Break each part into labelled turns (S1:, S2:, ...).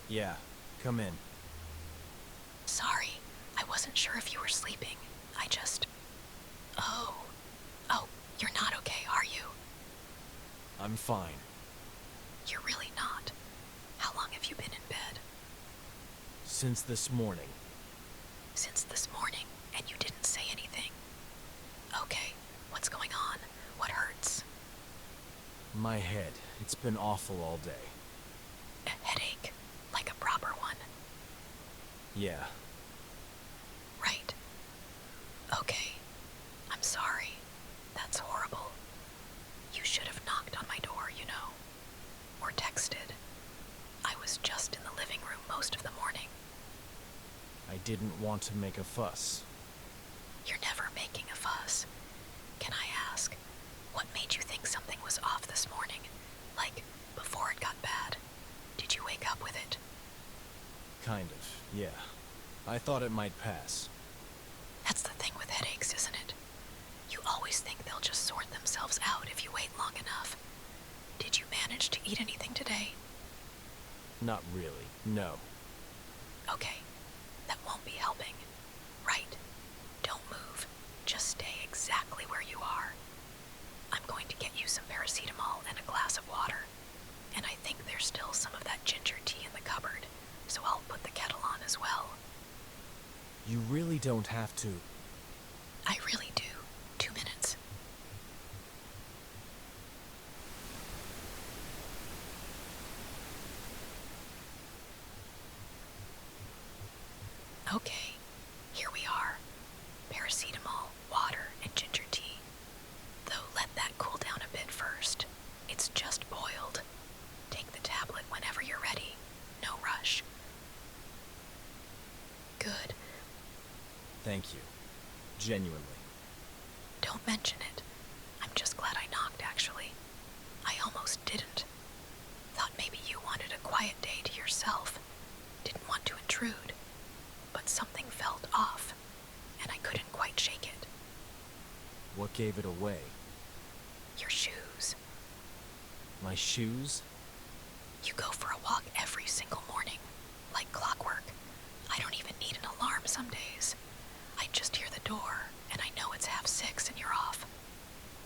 S1: Yeah, come in.
S2: Sorry, I wasn't sure if you were sleeping. I just... Oh. Oh, you're not okay, are you?
S1: I'm fine.
S2: You're really not. How long have you been in bed?
S1: Since this morning.
S2: Since this morning, and you didn't say anything. Okay, what's going on? What hurts?
S1: My head. It's been awful all day.
S2: A headache, like a proper one.
S1: Yeah.
S2: Right. Okay. I'm sorry. That's horrible. You should have knocked on my door, you know. Or texted. I was just in the living room most of the morning.
S1: I didn't want to make a fuss.
S2: You're never making a fuss. Can I ask, what made you think something was off this morning? Like, before it got bad? Did you wake up with it?
S1: Kind of, yeah. I thought it might pass.
S2: That's the thing with headaches, isn't it? You always think they'll just sort themselves out if you wait long enough. Did you manage to eat anything today?
S1: Not really, no.
S2: Okay, that won't be helping. Right. Don't move. Just stay exactly where you are. I'm going to get you some paracetamol and a glass of water. And I think there's still some of that ginger tea in the cupboard, so I'll put the kettle on as well.
S1: You really don't have to.
S2: I really do. 2 minutes. Okay, here we are. Paracetamol, water, and ginger tea. Though let that cool down a bit first. It's just boiled. Take the tablet whenever you're ready. No rush. Good.
S1: Thank you. Genuinely.
S2: Don't mention it. I'm just glad I knocked, actually. I almost didn't. Thought maybe you wanted a quiet day to yourself. Didn't want to intrude. But something felt off, and I couldn't quite shake it.
S1: What gave it away?
S2: Your shoes.
S1: My shoes?
S2: You go for a walk every single morning, like clockwork. I don't even need an alarm some days. I just hear the door, and I know it's 6:30 and you're off.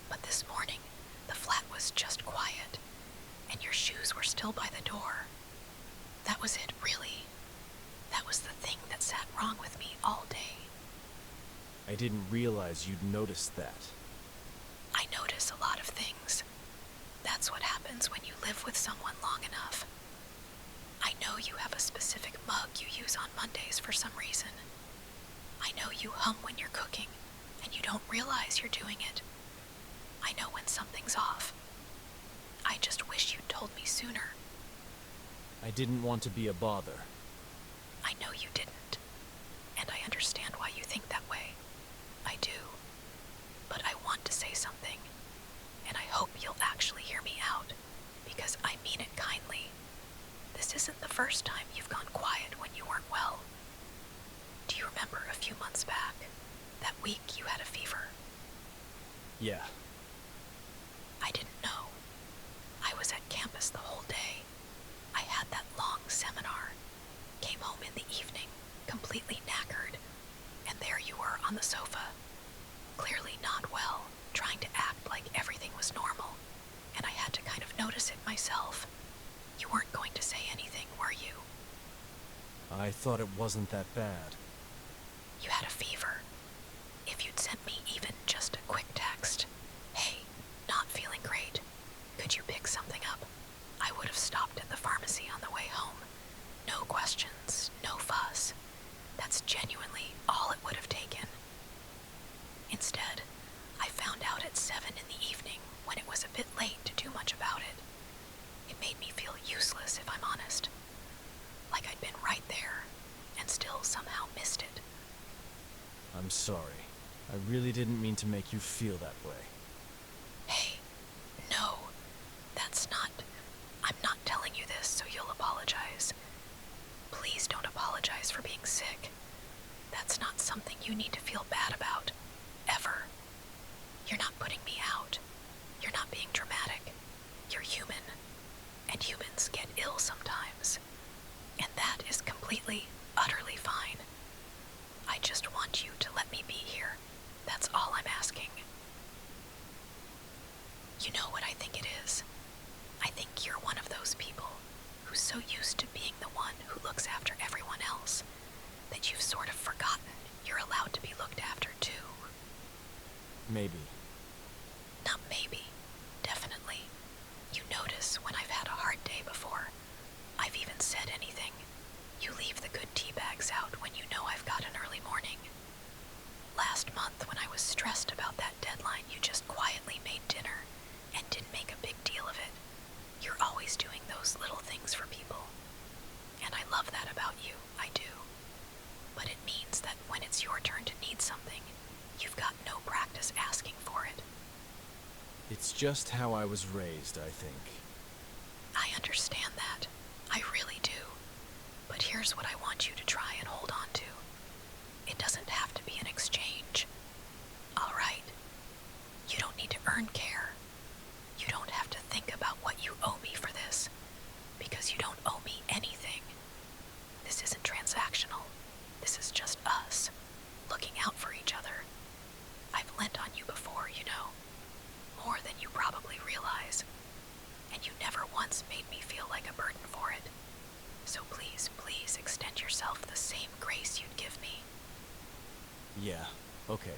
S2: But this morning, the flat was just quiet, and your shoes were still by the door. That was it, really. That was the thing that sat wrong with me all day.
S1: I didn't realize you'd noticed that.
S2: I notice a lot of things. That's what happens when you live with someone long enough. I know you have a specific mug you use on Mondays for some reason. I know you hum when you're cooking, and you don't realize you're doing it. I know when something's off. I just wish you'd told me sooner.
S1: I didn't want to be a bother.
S2: I know you didn't, and I understand why you think that way. I do. But I want to say something, and I hope you'll actually hear me out, because I mean it kindly. This isn't the first time you've gone quiet when you weren't well. Do you remember a few months back, that week you had a fever?
S1: Yeah.
S2: I didn't know. I was at campus the whole day. I had that long seminar. Came home in the evening, completely knackered, and there you were on the sofa, clearly not well, trying to act like everything was normal, and I had to kind of notice it myself. You weren't going to say anything, were you?
S1: I thought it wasn't that bad.
S2: You had a fever. If you'd sent me even just a quick text, "Hey, not feeling great. Could you pick something up?" I would have stopped at the pharmacy on the way home. No questions, no fuss. That's genuinely all it would have taken. Instead, I found out at 7 in the evening when it was a bit late to do much about it. It made me feel useless, if I'm honest. Like I'd been right there, and still somehow missed it.
S1: I'm sorry. I really didn't mean to make you feel that way.
S2: Hey, no, that's not... I'm not telling you this so you'll apologize. Please don't apologize for being sick. That's not something you need to feel bad about, ever. You're not putting me out. You're not being dramatic. You're human. And humans get ill sometimes. And
S1: Maybe.
S2: Not maybe. Definitely. You notice when I've had a hard day before. I've even said anything. You leave the good tea bags out when you know I've got an early morning. Last month, when I was stressed about that deadline, you just quietly made dinner and didn't make a big deal of it. You're always doing those little things for people. And I love that about you, I do. But it means that when it's your turn to need something, you've got no practice asking for it.
S1: It's just how I was raised, I think.
S2: I understand that. I really do. But here's what I want you to try and hold on to. It doesn't have to be an exchange. All right? You don't need to earn care. You don't have to think about what you owe me for this, because you don't owe me anything. This isn't transactional. This is just us, looking out for each other. I've lent on you before, you know, more than you probably realize, and you never once made me feel like a burden for it. So please, please extend yourself the same grace you'd give me.
S1: Yeah, okay.